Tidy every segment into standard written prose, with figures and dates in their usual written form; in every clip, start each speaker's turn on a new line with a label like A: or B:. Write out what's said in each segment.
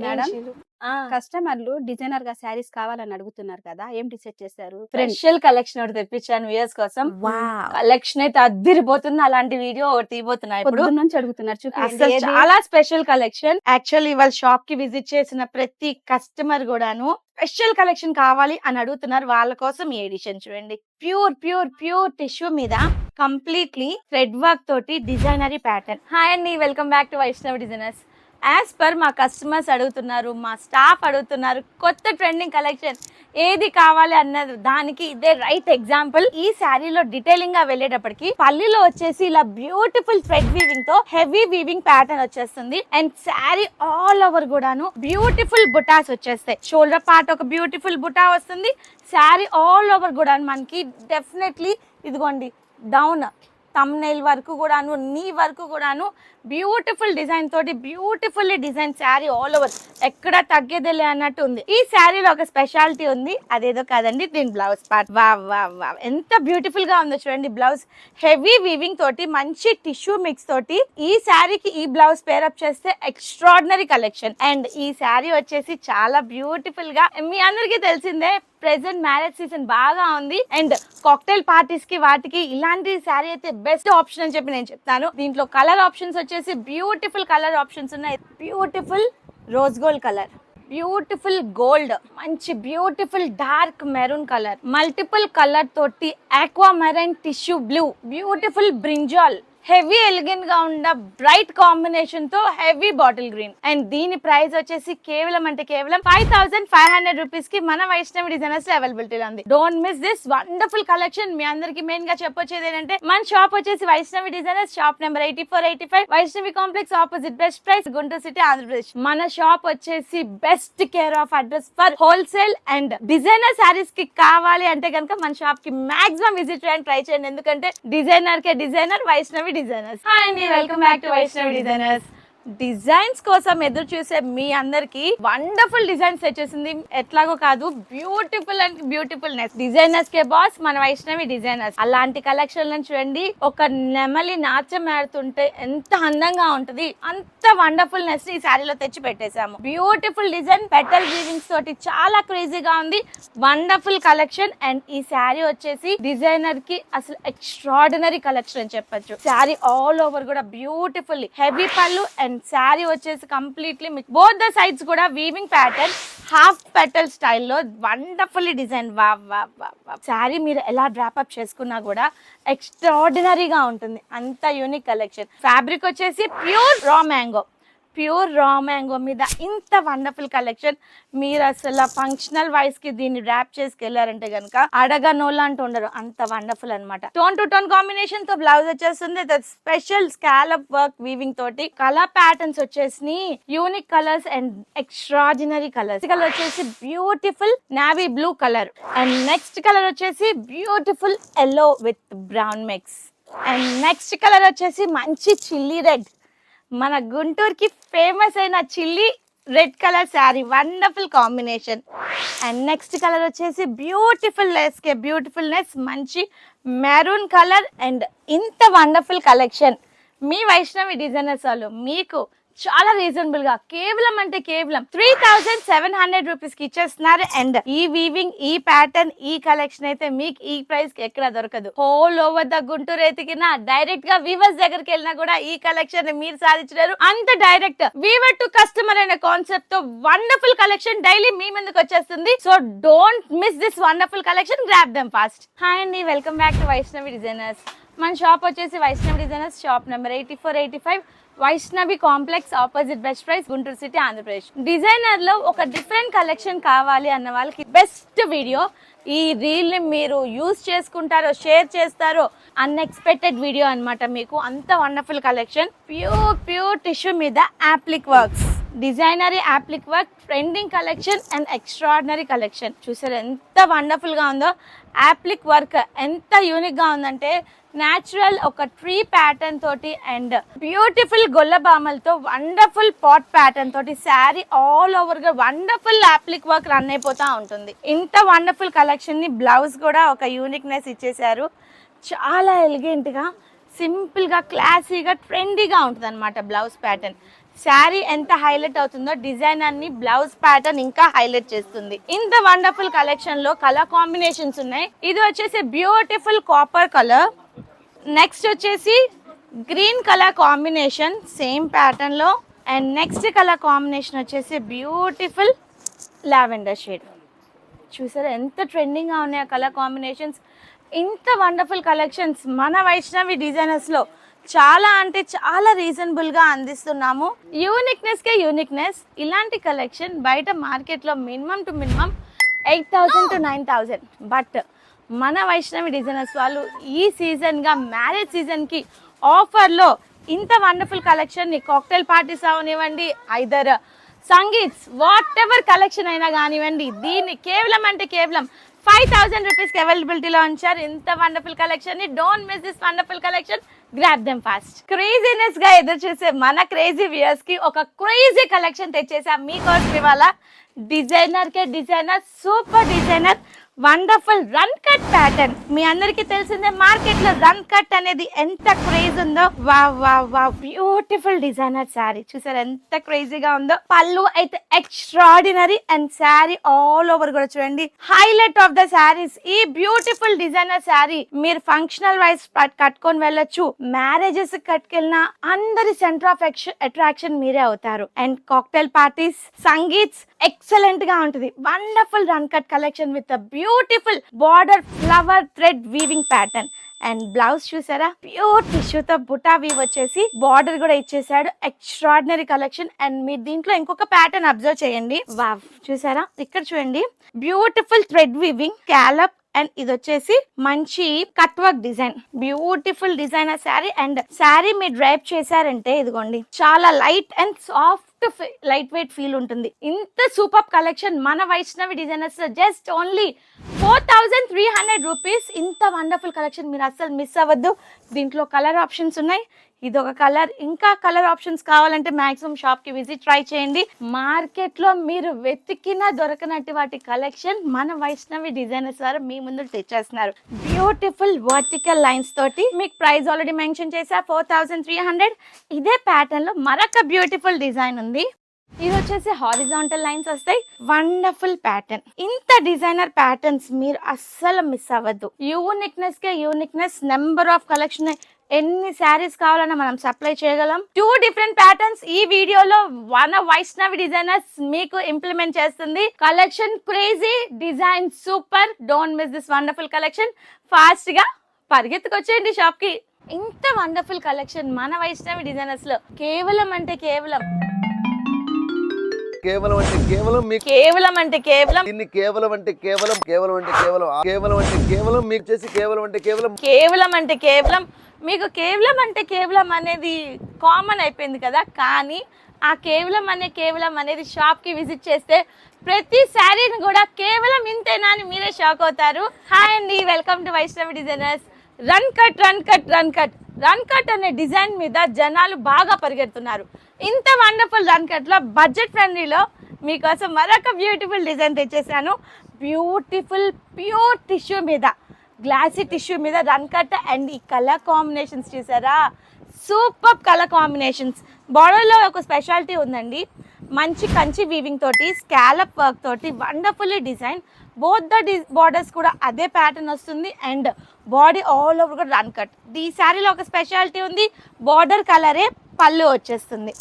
A: Madam
B: ఆ!
A: కస్టమర్లు designer గా శారీస్ కావాలని అడుగుతున్నారు కదా, ఏం డిసైడ్ చేశారు?
B: స్పెషల్ కలెక్షన్ ఒకటి తెప్పించాను వ్యూయర్స్ కోసం.
A: వావ్!
B: కలెక్షన్ అయితే అద్దిరిపోతుంది. అలాంటి వీడియో ఒకటి తీయబోతున్నా ఇప్పుడు.
A: పొద్దున్న నుంచి అడుగుతున్నారు, చూపించండి
B: అసలు
A: ఏది?
B: చాలా స్పెషల్ కలెక్షన్. యాక్చువల్లీ ఇవాళ షాప్ కి విజిట్ చేసిన ప్రతి కస్టమర్ కూడాను స్పెషల్ కలెక్షన్ కావాలి అని అడుగుతున్నారు. వాళ్ళ కోసం ఈ ఎడిషన్ చూడండి. ప్యూర్ ప్యూర్ ప్యూర్ టిష్యూ మీద కంప్లీట్లీ థ్రెడ్ వర్క్ తోటి డిజైనరీ ప్యాటర్న్. హాయ్ అండి, welcome back to Vaishnav designers. As per మా కస్టమర్స్ అడుగుతున్నారు, మా స్టాఫ్ అడుగుతున్నారు, కొత్త ట్రెండింగ్ కలెక్షన్ ఏది కావాలి అన్నది దానికి ఇదే రైట్ ఎగ్జాంపుల్. ఈ శారీలో డీటెయిలింగ్ గా వెళ్ళేటప్పటికి పల్లిలో వచ్చేసి ఇలా బ్యూటిఫుల్ థ్రెడ్ వీవింగ్ తో హెవీ వీవింగ్ ప్యాటర్న్ వచ్చేస్తుంది. అండ్ శారీ ఆల్ ఓవర్ కూడాను బ్యూటిఫుల్ బుటాస్ వచ్చేస్తాయి. షోల్డర్ పార్ట్ ఒక బ్యూటిఫుల్ బుటా వస్తుంది. శారీ ఆల్ ఓవర్ కూడా మనకి డెఫినెట్లీ ఇదిగోండి డౌన్ థంబ్నెయిల్ వరకు కూడాను, నీ వరకు కూడాను బ్యూటిఫుల్ డిజైన్ తోటి beautifully design sari all over, ఎక్కడ తగ్గేదిలే అన్నట్టు ఉంది. ఈ శారీలో ఒక స్పెషాలిటీ ఉంది, అదేదో కాదండి దీని blouse part. Wow wow wow, ఎంత బ్యూటిఫుల్ గా ఉందో చూడండి. బ్లౌజ్ హెవీ వీవింగ్ తోటి మంచి టిష్యూ మిక్స్ తోటి ఈ శారీకి ఈ బ్లౌజ్ పేరప్ చేస్తే ఎక్స్ట్రాడినరీ కలెక్షన్. అండ్ ఈ శారీ వచ్చేసి చాలా బ్యూటిఫుల్ గా, మీ అందరికీ తెలిసిందే ప్రెసెంట్ మ్యారేజ్ సీజన్ బాగా ఉంది. అండ్ కాక్టైల్ పార్టీస్ కి వాటికి ఇలాంటి శారీ అయితే బెస్ట్ ఆప్షన్ అని చెప్పి నేను చెప్తాను. దీంట్లో కలర్ ఆప్షన్స్ వచ్చేసి బ్యూటిఫుల్ కలర్ ఆప్షన్స్ ఉన్నాయి. Beautiful rose gold colour, beautiful gold, మంచి beautiful dark maroon colour, multiple colour తోటి aquamarine tissue blue, beautiful brinjal, heavy elegant గా ఉన్న బ్రైట్ కాంబినేషన్ తో హెవీ బాటిల్ గ్రీన్. అండ్ దీని price వచ్చేసి కేవలం అంటే కేవలం 5500 రూపీస్ కి మన వైష్ణవి డిజైనర్స్ అవైలబిలిటీ ఉంది. Don't miss this wonderful collection. మీ అందరికి మెయిన్ గా చెప్పొచ్చేది ఏంటంటే మన షాప్ వచ్చేసి Vaishnavi designers, shop number 8485, Vaishnavi complex, opposite best price, Guntur city, Andhra Pradesh. మన షాప్ వచ్చేసి best care of address for wholesale and designer saris కి కావాలి అంటే కనుక మన షాప్ కి మాక్సిమం విజిట్ చేయడానికి ట్రై చేయండి. ఎందుకంటే డిజైనర్ కే డిజైనర్ వైష్ణవి డిజైనర్స్. హాయ్ అండి, welcome back to Vaishnavi designers. Designs కోసం ఎదురు చూసే మీ అందరికి వండర్ఫుల్ డిజైన్స్ వచ్చేసింది. ఎట్లాగో కాదు, beautiful and beautifulness. Designers K boss మన వైష్ణవి డిజైనర్స్. అలాంటి కలెక్షన్ చూడండి, ఒక నెమలి నాట్యం ఆడుతుంటే ఎంత అందంగా ఉంటది, అంత వండర్ఫుల్నెస్ ఈ శారీలో తెచ్చి పెట్టేశాము. బ్యూటిఫుల్ డిజైన్, పెటల్ వీవింగ్స్ తోటి చాలా క్రేజీగా ఉంది. Wonderful collection. అండ్ ఈ శారీ వచ్చేసి డిజైనర్ కి అసలు ఎక్స్ట్రాడినరీ కలెక్షన్ అని చెప్పొచ్చు. శారీ ఆల్ ఓవర్ కూడా బ్యూటిఫుల్ హెవీ పళ్ళు అండ్ శారీ వచ్చేసి కంప్లీట్లీ బోత్ ద సైడ్స్ కూడా వీవింగ్ ప్యాటర్న్, హాఫ్ పెటల్ స్టైల్లో wonderfully design. Wow wow wow. Sari మీరు ఎలా డ్రాప్అప్ చేసుకున్నా కూడా ఎక్స్ట్రాడినరీగా ఉంటుంది, అంత యూనిక్ కలెక్షన్. ఫ్యాబ్రిక్ వచ్చేసి pure raw mango, pure raw mango మీద ఇంత వండర్ఫుల్ కలెక్షన్. మీరు అసలు ఫంక్షనల్ వైస్ కి దీన్ని ర్యాప్ చేసుకెళ్లారంటే కనుక అడగనోళ్ళు అంటూ ఉండరు, అంత వండర్ఫుల్ అనమాట. టోన్ టు టోన్ కాంబినేషన్ తో బ్లౌజ్ వచ్చేస్తుంది. స్పెషల్ స్కాలప్ వర్క్ వీవింగ్ తోటి కలర్ ప్యాటర్న్స్ వచ్చేసి unique colours and extraordinary colours. Colour వచ్చేసి beautiful navy blue colour and next colour వచ్చేసి beautiful yellow with brown mix. And next colour వచ్చేసి మంచి chilli red, మన గుంటూరుకి ఫేమస్ అయిన chilli red colour sari, wonderful combination. And next colour వచ్చేసి beautiful లెస్కే beautifulness, మంచి మెరూన్ కలర్. అండ్ ఇంత వండర్ఫుల్ కలెక్షన్ మీ వైష్ణవి డిజైనర్స్ వాళ్ళు మీకు చాలా రీజనబుల్ గా కేవలం అంటే కేవలం 3700 రూపీస్ కి ఇచ్చేస్తున్నారు. అండ్ ఈ వీవింగ్, ఈ ప్యాటర్న్, ఈ కలెక్షన్ అయితే మీకు ఈ ప్రైస్ కి ఎక్కడ దొరకదు. హోల్ ఓవర్ ద గుంటూరు ఎతికినా, డైరెక్ట్ గా వీవర్స్ దగ్గరికి వెళ్ళినా కూడా ఈ కలెక్షన్ మీరు సాధించారు. అంత డైరెక్ట్ వీవర్ టు కస్టమర్ అనే కాన్సెప్ట్ తో వండర్ఫుల్ కలెక్షన్ డైలీ మీ ముందుకు వచ్చేస్తుంది. So don't miss this wonderful collection, grab them fast. Hi అండి, welcome back to Vaishnavi designers. మన షాప్ వచ్చేసి Vaishnavi designers, shop number 8485, Vaishnavi complex, opposite best price, Guntur city, Andhra Pradesh. Designer లో ఒక డిఫరెంట్ కలెక్షన్ కావాలి అన్న వాళ్ళకి బెస్ట్ వీడియో. ఈ రీల్ ని మీరు యూజ్ చేసుకుంటారో, షేర్ చేస్తారో, అన్ఎక్స్పెక్టెడ్ వీడియో అన్నమాట. మీకు అంత wonderful collection. Pure pure tissue మీద యాప్లిక్ వర్క్స్, డిజైనరీ applique work, trending collection and extraordinary collection. చూసారు ఎంత వండర్ఫుల్ గా ఉందో. యాప్లిక్ వర్క్ ఎంత యూనిక్ గా ఉందంటే న్యాచురల్ ఒక ట్రీ ప్యాటర్న్ తోటి అండ్ బ్యూటిఫుల్ గొల్లబామలతో వండర్ఫుల్ పాట్ ప్యాటర్న్ తోటి శారీ ఆల్ ఓవర్ గా వండర్ఫుల్ యాప్లిక్ వర్క్ రన్ అయిపోతా ఉంటుంది. ఇంత వండర్ఫుల్ కలెక్షన్ ని బ్లౌజ్ కూడా ఒక యూనిక్నెస్ ఇచ్చేసారు. చాలా ఎలిగెంట్ గా, సింపుల్ గా, క్లాసీగా, ట్రెండీగా ఉంటుంది అనమాట బ్లౌజ్ ప్యాటర్న్. శారీ ఎంత హైలైట్ అవుతుందో డిజైన్ అన్ని బ్లౌజ్ ప్యాటర్న్ ఇంకా హైలైట్ చేస్తుంది. ఇంత వండర్ఫుల్ కలెక్షన్ లో కలర్ కాంబినేషన్స్ ఉన్నాయి. ఇది వచ్చేసి బ్యూటిఫుల్ కాపర్ కలర్, నెక్స్ట్ వచ్చేసి green colour combination same pattern లో, అండ్ నెక్స్ట్ కలర్ కాంబినేషన్ వచ్చేసి బ్యూటిఫుల్ లావెండర్ షేడ్. చూసారా ఎంత ట్రెండింగ్ గా ఉన్నాయి ఆ కలర్ కాంబినేషన్స్. ఇంత వండర్ఫుల్ కలెక్షన్స్ మన వైష్ణవి డిజైనర్స్ లో చాలా అంటే చాలా రీజనబుల్ గా అందిస్తున్నాము. యూనిక్నెస్ కే యూనిక్నెస్. ఇలాంటి కలెక్షన్ బయట మార్కెట్ లో minimum to minimum 8,000 to 9,000. But మన వైష్ణవి డిజైనర్స్ వాళ్ళు ఈ సీజన్ గా మ్యారేజ్ సీజన్ కి ఆఫర్ లో ఇంత వండర్ఫుల్ కలెక్షన్ ని కాక్టైల్ పార్టీస్ అవనివ్వండి, ఐదర్ సంగీత్స్ వాట్ ఎవర్ కలెక్షన్ అయినా కానివ్వండి, దీన్ని కేవలం అంటే కేవలం 5,000 రూపీస్కి అవైలబిలిటీలో ఉంచారు. ఇంత వండర్ఫుల్ కలెక్షన్ ని don't miss this wonderful collection. Grab them fast. Craziness గా ఎదురు చూసే మన క్రేజీ వ్యూయర్స్ కి ఒక క్రేజీ కలెక్షన్ తెచ్చేసా మీకోసం ఇవాళ. డిజైనర్ కే designer, super designer, wonderful run cut pattern. మీ అందరికీ తెలిసిందే మార్కెట్ లో రన్ కట్ అనేది ఎంత క్రేజ్ ఉందో. Wow wow wow, beautiful designer sari చూసారు ఎంత క్రేజీగా ఉందో. పళ్ళు అయితే extraordinary and sari all over కూడా చూడండి హైలైట్ ఆఫ్ ద శారీస్. ఈ బ్యూటిఫుల్ డిజైనర్ శారీ మీరు ఫంక్షనల్ వైజ్ కట్టుకొని వెళ్ళొచ్చు, మ్యారేజెస్ కట్టుకెళ్ళినా అందరి సెంటర్ ఆఫ్ అట్రాక్షన్ మీరే అవుతారు. అండ్ కాక్టైల్ పార్టీస్, సంగీత్స్ ఎక్సలెంట్ గా ఉంటుంది. Wonderful run cut collection with beautiful border flower thread weaving pattern. And blouse చూసారా ప్యూర్ టిష్యూతో బుటా వీవ్ వచ్చేసి బార్డర్ కూడా ఇచ్చేసాడు. Extraordinary collection. అండ్ మీరు దీంట్లో ఇంకొక ప్యాటర్న్ అబ్జర్వ్ చేయండి. వావ్ చూసారా ఇక్కడ చూడండి beautiful thread weaving scallop, and ఇది వచ్చేసి మంచి cut work design. Beautiful designer sari. And sari మీరు డ్రైప్ చేశారంటే ఇదిగోండి చాలా light and soft light weight feel ఉంటుంది. ఇంత సూపర్ కలెక్షన్ మన Vaishnavi designers just only 4,300 rupees. ఇంత వండర్ఫుల్ కలెక్షన్ మీరు అస్సలు మిస్ అవ్వద్దు. దీంట్లో కలర్ ఆప్షన్స్ ఉన్నాయి, ఇదొక కలర్. ఇంకా కలర్ ఆప్షన్స్ కావాలంటే మాక్సిమం షాప్ కి విజిట్ ట్రై చేయండి. మార్కెట్ లో మీరు వెతికినా దొరకనట్టు వాటి కలెక్షన్ మన వైష్ణవి డిజైనర్స్ వారు మీ ముందు తెచ్చేస్తున్నారు. బ్యూటిఫుల్ వర్టికల్ లైన్స్ తోటి మీకు ప్రైస్ ఆల్రెడీ మెన్షన్ చేసా 4,300. ఇదే ప్యాటర్న్ లో మరొక బ్యూటిఫుల్ డిజైన్ ఉంది. ఇది వచ్చేసి హారిజాంటల్ లైన్స్ వస్తాయి. Wonderful pattern. ఇంత డిజైనర్ ప్యాటర్న్స్ మీరు అస్సలు మిస్ అవ్వద్దు. Uniqueness K uniqueness. Number of collection, ఎన్ని శారీస్ కావాలన్నా మనం సప్లై చేయగలం. 2 డిఫరెంట్ ప్యాటర్న్స్ ఈ వీడియోలో మన వైష్ణవి డిజైనర్స్ మీకు ఇంప్లిమెంట్ చేస్తుంది. Collection crazy, design super. Don't miss this wonderful collection. Fast గా పరిగెత్తుకొచ్చేయండి షాప్ కి. ఇంత వండర్ఫుల్ కలెక్షన్ మన వైష్ణవి డిజైనర్స్ లో కేవలం అంటే కేవలం
C: కేవలం అంటే కేవలం మీకు
B: కేవలం అంటే కేవలం
C: దీన్ని కేవలం అంటే కేవలం కేవలం అంటే కేవలం కేవలం అంటే కేవలం మీకు చేసి కేవలం అంటే కేవలం
B: కేవలం అంటే కేవలం మీకు కేవలం అంటే కేవలం అనేది కామన్ అయిపోయింది కదా. కానీ ఆ కేవలం అనేది షాప్ కి విజిట్ చేస్తే ప్రతి శారీని కూడా కేవలం ఇంతేనా అని మీరే షాక్ అవుతారు. హాయ్ అండి, welcome to Vaishnavi designers. Run cut run cut run cut run cut అనే డిజైన్ మీద జనాలు బాగా పరిగెడుతున్నారు. ఇంత వండర్ఫుల్ రన్ కట్ లో బడ్జెట్ ఫ్రెండ్లీలో మీకోసం మరొక బ్యూటిఫుల్ డిజైన్ తెచ్చేసాను. బ్యూటిఫుల్ ప్యూర్ టిష్యూ మీద, గ్లాసీ టిష్యూ మీద రన్ కట్. అండ్ ఈ కలర్ కాంబినేషన్స్ చూసారా సూపర్ కలర్ కాంబినేషన్స్. బార్డర్లో ఒక స్పెషాలిటీ ఉందండి. మంచి కంచి వీవింగ్ తోటి స్కాలప్ వర్క్ తోటి wonderfully design. Both the borders కూడా అదే ప్యాటర్న్ వస్తుంది. అండ్ బాడీ ఆల్ ఓవర్ కూడా రన్ కట్. ఈ శారీలో ఒక స్పెషాలిటీ ఉంది. బార్డర్ కలరే పళ్ళు వచ్చేస్తుంది.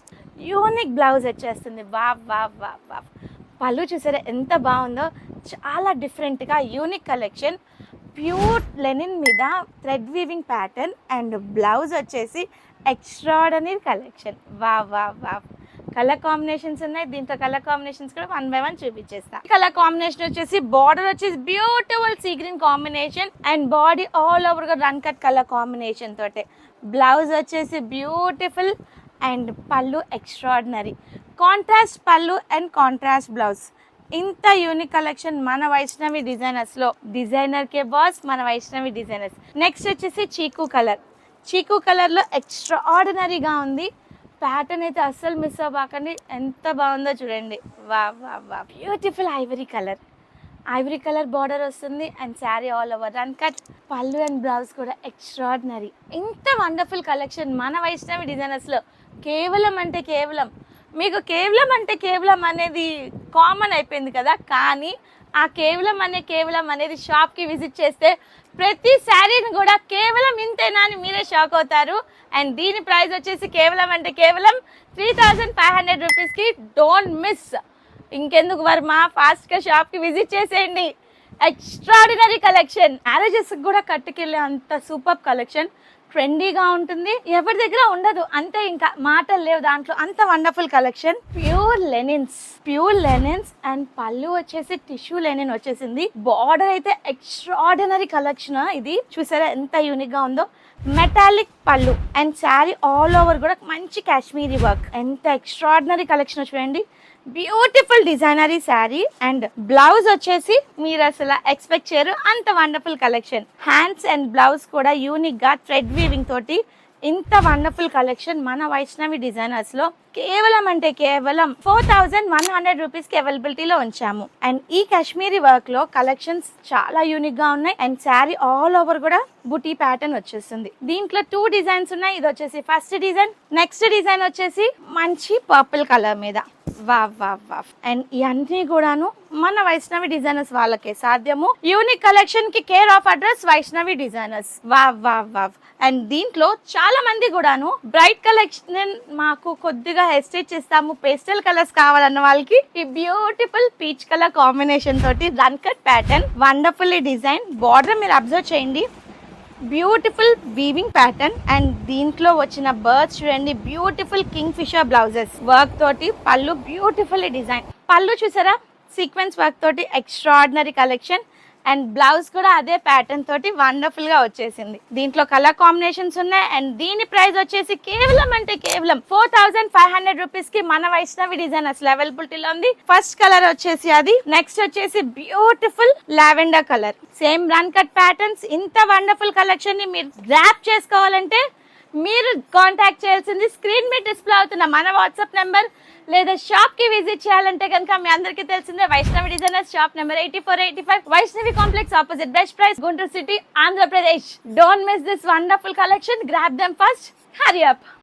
B: యూనిక్ బ్లౌజ్ వచ్చేస్తుంది. Wow wow wow wow. పళ్ళు చూసారా ఎంత బాగుందో. చాలా డిఫరెంట్గా యూనిక్ కలెక్షన్. ప్యూర్ లెనిన్ మీద thread weaving pattern. And blouse వచ్చేసి extraordinary collection. Wow wow wow. Colour combinations ఉన్నాయి. దీంట్లో కలర్ కాంబినేషన్స్ కూడా 1 by 1 చూపించేస్తా. కలర్ కాంబినేషన్ వచ్చేసి బార్డర్ వచ్చేసి beautiful sea green combination. And body all over గా రన్ కట్ కలర్ కాంబినేషన్ తోటే. బ్లౌజ్ వచ్చేసి బ్యూటిఫుల్. అండ్ పళ్ళు ఎక్స్ట్రాడినరీ కాంట్రాస్ట్ పళ్ళు అండ్ కాంట్రాస్ట్ బ్లౌజ్. ఇంత యూనిక్ కలెక్షన్ మన వైష్ణవి డిజైనర్స్ లో. డిజైనర్ కే బాస్ మన వైష్ణవి డిజైనర్స్. నెక్స్ట్ వచ్చేసి చీకు కలర్. చీకు కలర్ లో ఎక్స్ట్రాడినరీగా ఉంది. ప్యాటర్న్ అయితే అస్సలు మిస్ అవ్వకండి. ఎంత బాగుందో చూడండి. వా వా వా. Beautiful ivory colour. Ivory colour border వస్తుంది. And sari all over run cut. పళ్ళు అండ్ బ్లౌజ్ కూడా ఎక్స్ట్రాడినరీ. ఇంత వండర్ఫుల్ కలెక్షన్ మన వైష్ణవి డిజైనర్స్ లో కేవలం అంటే కేవలం మీకు కేవలం అంటే కేవలం అనేది కామన్ అయిపోయింది కదా, కానీ ఆ కేవలం అనేది షాప్కి విజిట్ చేస్తే ప్రతి శారీని కూడా కేవలం ఇంతేనా అని మీరే షాక్ అవుతారు. అండ్ దీని ప్రైస్ వచ్చేసి కేవలం అంటే కేవలం 3500 రూపీస్కి. Don't miss. ఇంకెందుకు వర్మ, ఫాస్ట్గా షాప్కి విజిట్ చేసేయండి. ఎక్స్ట్రాడినరీ కలెక్షన్, మ్యారేజెస్ కూడా కట్టుకెళ్ళే అంత సూపర్ కలెక్షన్, ట్రెండీగా ఉంటుంది, ఎవరి దగ్గర ఉండదు, అంతే, ఇంకా మాటలు లేవు దాంట్లో, అంత wonderful collection. Pure linens and పళ్ళు వచ్చేసి టిష్యూ లెనిన్ వచ్చేసింది. బార్డర్ అయితే ఎక్స్ట్రాడినరీ కలెక్షన్. ఇది చూసారా ఎంత యూనిక్ గా ఉందో. మెటాలిక్ పళ్ళు అండ్ శారీ ఆల్ ఓవర్ కూడా మంచి కాశ్మీరీ వర్క్. ఎంత ఎక్స్ట్రాడినరీ కలెక్షన్ చూడండి. Beautiful designery sari and blouse వచ్చేసి మీరు అసలు ఎక్స్పెక్ట్ చేయరు అంత wonderful collection. Hands and blouse కూడా యూనిక్ గా థ్రెడ్ వీవింగ్ తోటి ఇంత వండర్ఫుల్ కలెక్షన్ మన వైష్ణవి డిజైనర్స్ లో కేవలం అంటే కేవలం 4100 రూపీస్ కి అవైలబిలిటీలో ఉంచాము. అండ్ ఈ కాశ్మీరీ వర్క్ లో కలెక్షన్స్ చాలా యూనిక్ గా ఉన్నాయి. అండ్ శారీ ఆల్ ఓవర్ కూడా బుటీ ప్యాటర్న్ వచ్చేస్తుంది. దీంట్లో 2 డిజైన్స్ ఉన్నాయి. ఇది వచ్చేసి ఫస్ట్ డిజైన్, నెక్స్ట్ డిజైన్ వచ్చేసి మంచి పర్పుల్ కలర్ మీద. వావ్. అండ్ ఇవన్నీ కూడాను మన వైష్ణవి డిజైనర్స్ వాళ్ళకే సాధ్యము. యూనిక్ కలెక్షన్ కి care of address Vaishnavi designers. Wow. And దీంట్లో చాలా మంది కూడాను బ్రైట్ కలెక్షన్ మాకు కొద్దిగా హెస్టేట్ చేస్తాము, పేస్టల్ కలర్స్ కావాలన్న వాళ్ళకి ఈ బ్యూటిఫుల్ పీచ్ కలర్ కాంబినేషన్ తోటి run cut pattern, wonderfully design. Border మీరు అబ్జర్వ్ చేయండి, బ్యూటిఫుల్ వీవింగ్ ప్యాటర్న్. అండ్ దీంట్లో వచ్చిన బర్డ్స్ చూడండి, beautiful kingfisher blouses work తోటి. పళ్ళు బ్యూటిఫుల్ డిజైన్, పళ్ళు చూసారా సీక్వెన్స్ వర్క్ తోటి ఎక్స్ట్రాడినరీ కలెక్షన్. అండ్ బ్లౌజ్ కూడా అదే ప్యాటర్న్ తోటి వండర్ఫుల్ గా వచ్చేసింది. దీంట్లో కలర్ కాంబినేషన్స్ ఉన్నాయి. అండ్ దీని ప్రైస్ వచ్చేసి కేవలం అంటే కేవలం 4500 రూపీస్ కి మన వైష్ణవి డిజైనర్స్ అవైలబిలిటీలో ఉంది. ఫస్ట్ కలర్ వచ్చేసి అది, నెక్స్ట్ వచ్చేసి beautiful lavender colour, same run cut patterns. ఇంత వండర్ఫుల్ కలెక్షన్ ని మీరు గ్రాప్ చేసుకోవాలంటే మీరు కాంటాక్ట్ చేయాల్సింది స్క్రీన్ మీద డిస్ప్లే అవుతున్న మన వాట్సాప్ నెంబర్, లేదా షాప్ కి విజిట్ చేయాలంటే కనుక మీ అందరికీ తెలిసిందే Vaishnavi designers, shop number 8485, Vaishnavi complex opposite best price, Guntur city, Andhra Pradesh. Don't miss this wonderful collection. Grab them first. Hurry up.